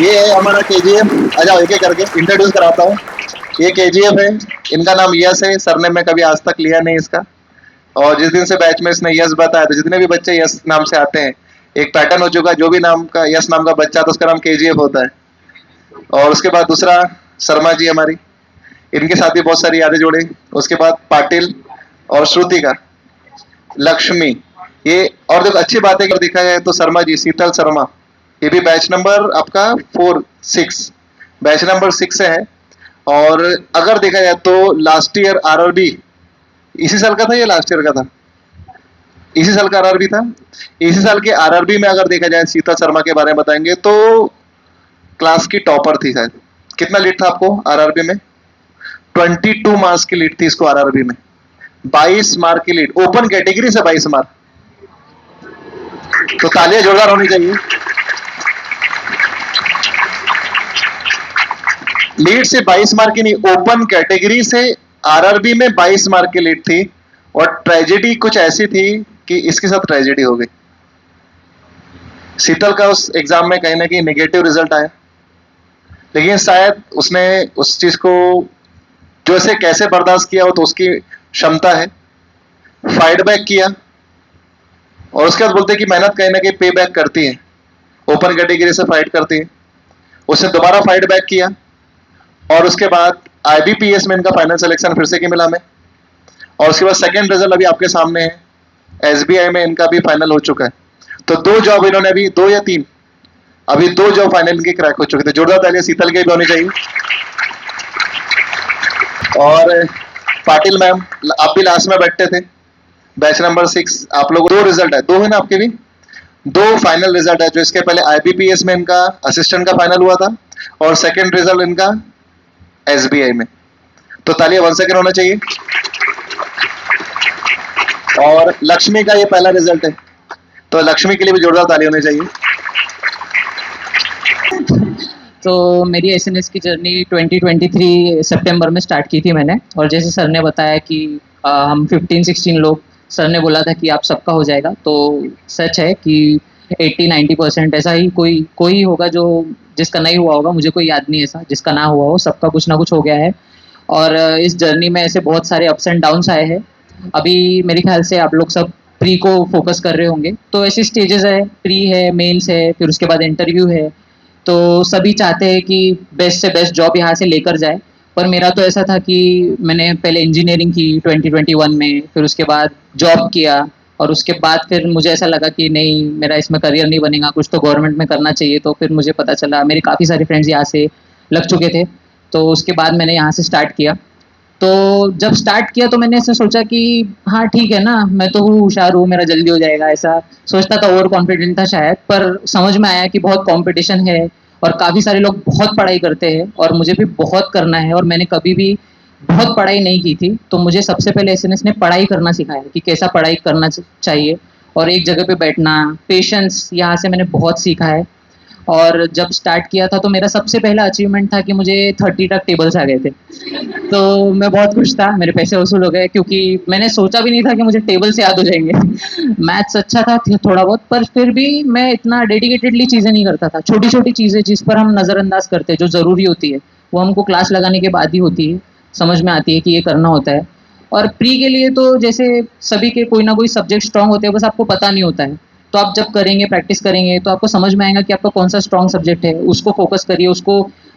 ये है हमारा केजीएफ। आ जाओ एक एक करके इंट्रोड्यूस कराता हूँ। ये केजीएफ है, इनका नाम यस है, सर ने मैं कभी आज तक लिया नहीं इसका। और जिस दिन से बैच में इसने यस बताया तो जितने भी बच्चे यस नाम से आते हैं, एक पैटर्न हो चुका है, जो भी नाम का यस नाम का बच्चा तो उसका नाम केजीएफ होता है। और उसके बाद दूसरा शर्मा जी हमारी, इनके साथ भी बहुत सारी यादें जुड़ी। उसके बाद पाटिल और श्रुतिका, लक्ष्मी, ये और देखो अच्छी बात है कि देखा जाए तो शर्मा जी, शीतल शर्मा, ये भी बैच नंबर आपका 4-6, बैच नंबर 6 से है। और अगर देखा जाए तो लास्ट ईयर आरआरबी इसी साल का था या लास्ट ईयर का था? इसी साल का आरआरबी था। इसी साल के आरआरबी में अगर देखा जाए शीतल शर्मा के बारे में बताएंगे तो क्लास की टॉपर थी शायद। कितना लीड था आपको आरआरबी में? 22 मार्क्स की लीड थी इसको आरआरबी में। 22 मार्क की लीड, ओपन कैटेगरी से 22 मार्क। तो तालियां जोरदार होनी चाहिए। लीड से 22 मार्क की नहीं, ओपन कैटेगरी से आरआरबी में 22 मार्क की लीड थी। और ट्रेजेडी कुछ ऐसी थी कि इसके साथ ट्रेजेडी हो गई। शीतल का उस एग्जाम में कहीं ना कहीं नेगेटिव रिजल्ट आया, लेकिन शायद उसने उस चीज को जो से कैसे बर्दाश्त किया हो तो उसकी क्षमता है। फाइट बैक किया और उसके बाद बोलते हैं कि मेहनत कहीं ना कहीं पे बैक करती है। ओपन कैटेगरी से फाइट करती है, उसने दोबारा फाइट बैक किया। और उसके बाद आईबीपीएस में इनका फाइनल सिलेक्शन फिर से की मिला में। और उसके बाद सेकंड रिजल्ट अभी आपके सामने है, एसबीआई में इनका भी फाइनल हो चुका है। तो 2 जॉब इन्होंने अभी, 2 या 3, अभी 2 जॉब फाइनल इनके क्रैक हो चुके थे। जोरदार तालियां शीतल के भी होनी चाहिए। और पाटिल मैम, आप भी लास्ट में बैठते थे, बैच नंबर 6। आप लोग 2 रिजल्ट है, 2 है ना आपके भी, 2 फाइनल रिजल्ट है। जो इसके पहले आईबीपीएस में इनका असिस्टेंट का फाइनल हुआ था और सेकंड रिजल्ट इनका एसबीआई में। तो तालियां 1 सेकंड होना चाहिए। और लक्ष्मी का ये पहला रिजल्ट है, तो लक्ष्मी के लिए भी जोरदार ताली होनी चाहिए। तो मेरी एसएनएस की जर्नी 2023 सितंबर में स्टार्ट की थी मैंने। और जैसे सर ने बताया कि हम 15-16 लोग, सर ने बोला था कि आप सबका हो जाएगा, तो सच है कि 80-90% ऐसा ही कोई होगा जो जिसका नहीं हुआ होगा। मुझे कोई याद नहीं ऐसा जिसका ना हुआ हो, सबका कुछ ना कुछ हो गया है। और इस जर्नी में ऐसे बहुत सारे अप्स एंड डाउन्स आए हैं। अभी मेरे ख्याल से आप लोग सब प्री को फोकस कर रहे होंगे, तो ऐसी स्टेजेस है, प्री है, मेंस है, फिर उसके बाद इंटरव्यू है। तो सभी चाहते हैं कि बेस्ट से बेस्ट जॉब यहाँ से लेकर जाए। पर मेरा तो ऐसा था कि मैंने पहले इंजीनियरिंग की 2021 में, फिर उसके बाद जॉब किया। और उसके बाद फिर मुझे ऐसा लगा कि नहीं, मेरा इसमें करियर नहीं बनेगा, कुछ तो गवर्नमेंट में करना चाहिए। तो फिर मुझे पता चला, मेरे काफ़ी सारे फ्रेंड्स यहाँ से लग चुके थे, तो उसके बाद मैंने यहाँ से स्टार्ट किया। तो जब स्टार्ट किया तो मैंने ऐसा सोचा कि हाँ ठीक है ना, मैं तो हूँ, होशियार हूँ, मेरा जल्दी हो जाएगा, ऐसा सोचता था। ओवर कॉन्फिडेंट था शायद। पर समझ में आया कि बहुत कंपटीशन है और काफ़ी सारे लोग बहुत पढ़ाई करते हैं और मुझे भी बहुत करना है। और मैंने कभी भी बहुत पढ़ाई नहीं की थी, तो मुझे सबसे पहले एसएनएस ने पढ़ाई करना सिखाया कि कैसा पढ़ाई करना चाहिए और एक जगह पे बैठना, पेशेंस, यहाँ से मैंने बहुत सीखा है। और जब स्टार्ट किया था तो मेरा सबसे पहला अचीवमेंट था कि मुझे 30 तक टेबल्स आ गए थे। तो मैं बहुत खुश था, मेरे पैसे वसूल हो गए, क्योंकि मैंने सोचा भी नहीं था कि मुझे टेबल से याद हो जाएंगे। मैथ्स अच्छा था थोड़ा बहुत, पर फिर भी मैं इतना डेडिकेटेडली चीज़ें नहीं करता था। छोटी छोटी चीज़ें जिस पर हम नज़रअंदाज करते हैं, जो ज़रूरी होती है, वो हमको क्लास लगाने के बाद ही होती है, समझ में आती है कि ये करना होता है। और प्री के लिए तो जैसे सभी के कोई ना कोई सब्जेक्ट स्ट्रांग होते हैं, बस आपको पता नहीं होता है। तो आप जब करेंगे, प्रैक्टिस करेंगे, तो आपको समझ में आएगा कि आपका कौन सा स्ट्रांग सब्जेक्ट है, उसको फोकस करिए, उसको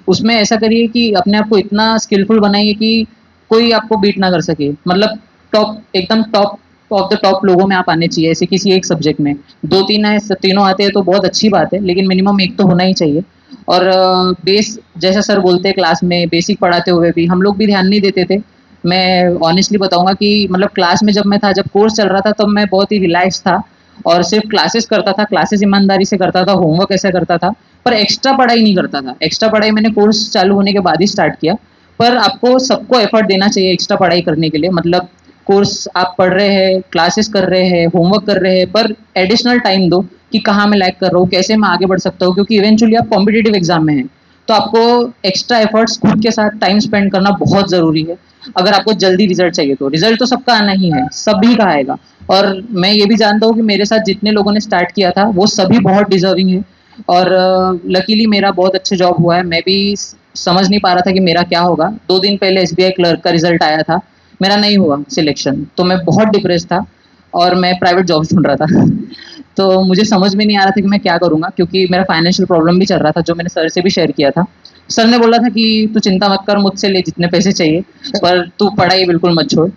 उसमें ऐसा करिए कि अपने आप को इतना स्किलफुल बनाइए कि कोई आपको बीट ना कर सके। मतलब टॉप, एकदम टॉप ऑफ द टॉप लोगों में आप आने चाहिए ऐसे किसी एक सब्जेक्ट में। 2-3 है, तीनों आते हैं तो बहुत अच्छी बात है, लेकिन मिनिमम एक तो होना ही चाहिए। और बेस, जैसा सर बोलते हैं, क्लास में बेसिक पढ़ाते हुए भी हम लोग भी ध्यान नहीं देते थे। मैं ऑनेस्टली बताऊंगा कि मतलब क्लास में जब मैं था, जब कोर्स चल रहा था, तब मैं बहुत ही रिलैक्स था और सिर्फ क्लासेस करता था, क्लासेस ईमानदारी से करता था, होमवर्क ऐसे करता था, पर एक्स्ट्रा पढ़ाई नहीं करता था। एक्स्ट्रा पढ़ाई मैंने कोर्स चालू होने के बाद ही स्टार्ट किया। पर आपको सबको एफर्ट देना चाहिए एक्स्ट्रा पढ़ाई करने के लिए। मतलब कोर्स आप पढ़ रहे हैं, क्लासेस कर रहे हैं, होमवर्क कर रहे हैं, पर एडिशनल टाइम दो कि कहाँ मैं लैग कर रहा हूँ, कैसे मैं आगे बढ़ सकता हूँ, क्योंकि इवेंचुअली आप कॉम्पिटेटिव एग्जाम में हैं। तो आपको एक्स्ट्रा एफर्ट्स खुद के साथ टाइम स्पेंड करना बहुत ज़रूरी है। अगर आपको जल्दी रिजल्ट चाहिए तो रिजल्ट तो सबका आना ही है, सभी का आएगा। और मैं ये भी जानता हूँ कि मेरे साथ जितने लोगों ने स्टार्ट किया था वो सभी बहुत डिजर्विंग है। और लकीली मेरा बहुत अच्छा जॉब हुआ है। मैं भी समझ नहीं पा रहा था कि मेरा क्या होगा। 2 दिन पहले एसबीआई क्लर्क का रिजल्ट आया था, मेरा नहीं हुआ सिलेक्शन, तो मैं बहुत डिप्रेस था और मैं प्राइवेट जॉब ढूंढ रहा था। तो मुझे समझ में नहीं आ रहा था कि मैं क्या करूँगा, क्योंकि मेरा फाइनेंशियल प्रॉब्लम भी चल रहा था, जो मैंने सर से भी शेयर किया था। सर ने बोला था कि तू चिंता मत कर, मुझसे ले जितने पैसे चाहिए, पर तू पढ़ाई बिल्कुल मत छोड़।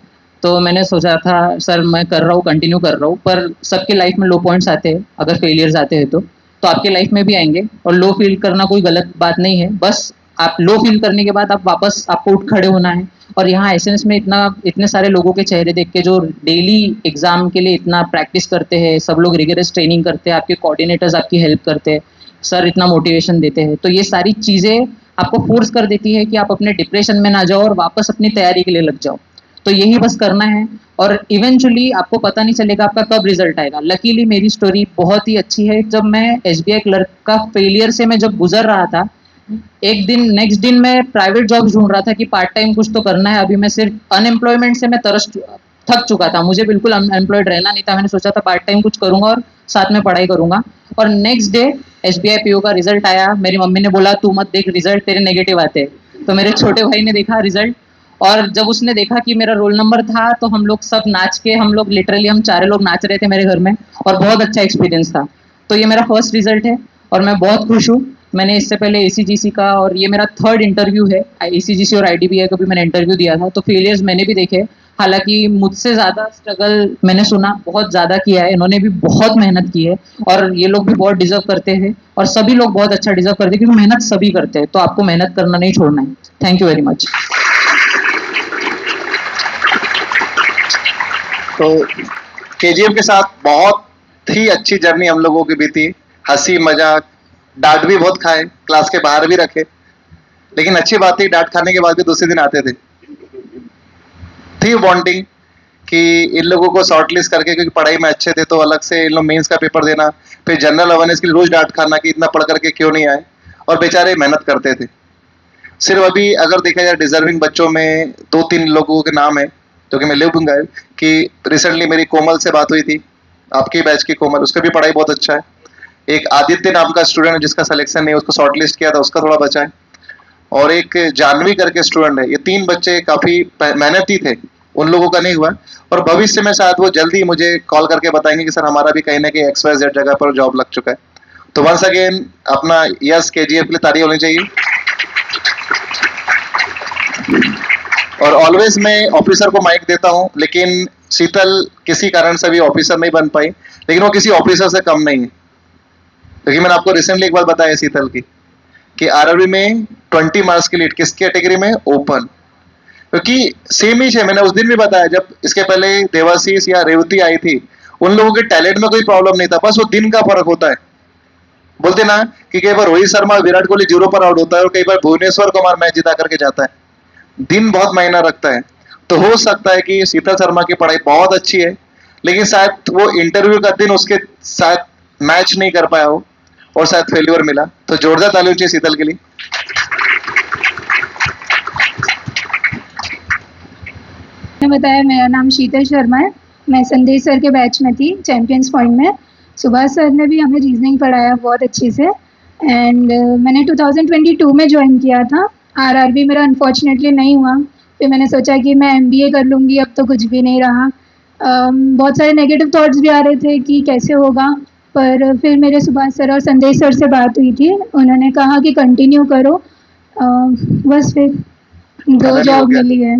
तो मैंने सोचा था सर मैं कर रहा हूँ, कंटिन्यू कर रहा हूँ, पर सबके लाइफ में लो पॉइंट्स आते हैं, अगर फेलियर्स आते हैं तो आपके लाइफ में भी आएंगे। और लो फील करना कोई गलत बात नहीं है, बस आप लो फील करने के बाद आप वापस आपको उठ खड़े होना है। और यहाँ एसएनएस में इतने सारे लोगों के चेहरे देख के, जो डेली एग्जाम के लिए इतना प्रैक्टिस करते हैं, सब लोग रिगरस ट्रेनिंग करते हैं, आपके कोऑर्डिनेटर्स आपकी हेल्प करते हैं, सर इतना मोटिवेशन देते हैं, तो ये सारी चीज़ें आपको फोर्स कर देती है कि आप अपने डिप्रेशन में ना जाओ और वापस अपनी तैयारी के लिए लग जाओ। तो यही बस करना है, और इवेंचुअली आपको पता नहीं चलेगा आपका कब रिजल्ट आएगा। लकीली मेरी स्टोरी बहुत ही अच्छी है। जब मैं एसबीआई क्लर्क का फेलियर से मैं जब गुजर रहा था, एक दिन नेक्स्ट दिन मैं प्राइवेट जॉब ढूंढ रहा था कि पार्ट टाइम कुछ तो करना है। अभी मैं सिर्फ अनएम्प्लॉयमेंट से मैं थक चुका था, मुझे बिल्कुल अनएम्प्लॉयड रहना नहीं था। मैंने सोचा था पार्ट टाइम कुछ करूंगा और साथ में पढ़ाई करूंगा। और नेक्स्ट डे एसबीआई पीओ का रिजल्ट आया। मेरी मम्मी ने बोला तू मत देख रिजल्ट, तेरे नेगेटिव आते हैं। तो मेरे छोटे भाई ने देखा रिजल्ट, और जब उसने देखा कि मेरा रोल नंबर था, तो हम लोग सब नाच के, हम लोग लिटरली हम चारे लोग नाच रहे थे मेरे घर में, और बहुत अच्छा एक्सपीरियंस था। तो ये मेरा फर्स्ट रिजल्ट है और मैं बहुत खुश हूँ। मैंने इससे पहले एसीजीसी का, और ये मेरा थर्ड इंटरव्यू है। एसीजीसी और आईडीबीआई का भी मैंने इंटरव्यू दिया था, तो फेलियर्स मैंने भी देखे। हालांकि मुझसे ज़्यादा स्ट्रगल मैंने सुना बहुत ज़्यादा किया है, इन्होंने भी बहुत मेहनत की है, और ये लोग भी बहुत डिजर्व करते हैं, और सभी लोग बहुत अच्छा डिजर्व करते हैं, क्योंकि मेहनत सभी करते हैं। तो आपको मेहनत करना नहीं छोड़ना है। Thank you very much. तो केजीएफ के साथ बहुत ही अच्छी जर्नी हम लोगों की बीती, हंसी मजाक, डांट भी बहुत खाए, क्लास के बाहर भी रखे, लेकिन अच्छी बात थी डांट खाने के बाद भी दूसरे दिन आते थे। थी बॉन्डिंग कि इन लोगों को शॉर्टलिस्ट करके, क्योंकि पढ़ाई में अच्छे थे, तो अलग से इन लोग मेंस का पेपर देना, फिर जनरल अवेयरनेस के लिए रोज डांट खाना कि इतना पढ़ करके क्यों नहीं आए, और बेचारे मेहनत करते थे। सिर्फ अभी अगर देखा जाए डिजर्विंग बच्चों में 2-3 लोगों के नाम है जो कि मैं ले दूंगा, कि रिसेंटली मेरी कोमल से बात हुई थी, आपकी बैच की कोमल, उसका भी पढ़ाई बहुत अच्छा है। एक आदित्य नाम का स्टूडेंट है जिसका सिलेक्शन नहीं, उसको शॉर्टलिस्ट किया था, उसका थोड़ा बचा है। और एक जानवी करके स्टूडेंट है। ये 3 बच्चे काफी मेहनती थे, उन लोगों का नहीं हुआ, और भविष्य में शायद वो जल्दी मुझे कॉल करके बताएंगे कि सर हमारा भी कहीं ना कहीं XYZ जगह पर जॉब लग चुका है। तो वंस अगेन अपना यस केजीएफ के लिए तारीफ होनी चाहिए। और ऑलवेज मैं ऑफिसर को माइक देता हूं, लेकिन शीतल किसी कारण से भी ऑफिसर नहीं बन पाई, लेकिन वो किसी ऑफिसर से कम नहीं है। क्योंकि मैंने आपको रिसेंटली एक बात बताया शीतल की, कि आरआरबी में 20 मार्क्स की लीड किस कैटेगरी में, ओपन। क्योंकि सेम ही है, मैंने उस दिन भी बताया जब इसके पहले देवाशीष या रेवती आई थी, उन लोगों के टैलेंट में कोई प्रॉब्लम नहीं था, बस वो दिन का फर्क होता है। बोलते ना कि कई बार रोहित शर्मा विराट कोहली 0 पर आउट होता है, और कई बार भुवनेश्वर कुमार मैच जिता करके जाता है। दिन बहुत मायना रखता है। तो हो सकता है कि शीतल शर्मा की पढ़ाई बहुत अच्छी है, लेकिन शायद वो इंटरव्यू का दिन उसके साथ मैच नहीं कर पाया हो, और शायद फेल्यूर मिला। तो जोरदार तालियों चाहिए शीतल के लिए। मैंने बताया मेरा नाम शीतल शर्मा है। मैं संदेश सर के बैच में थी, चैंपियंस पॉइंट में। सुभाष सर ने भी हमें रीजनिंग पढ़ाया बहुत अच्छे से। एंड मैंने 2022 में ज्वाइन किया था। आरआरबी मेरा अनफॉर्चुनेटली नहीं हुआ। फिर मैंने सोचा कि मैं एमबीए कर लूँगी, अब तो कुछ भी नहीं रहा। बहुत सारे नेगेटिव थॉट्स भी आ रहे थे कि कैसे होगा, पर फिर मेरे सुभाष सर और संदेश सर से बात हुई थी। उन्होंने कहा कि कंटिन्यू करो। बस फिर 2 जॉब मिली है।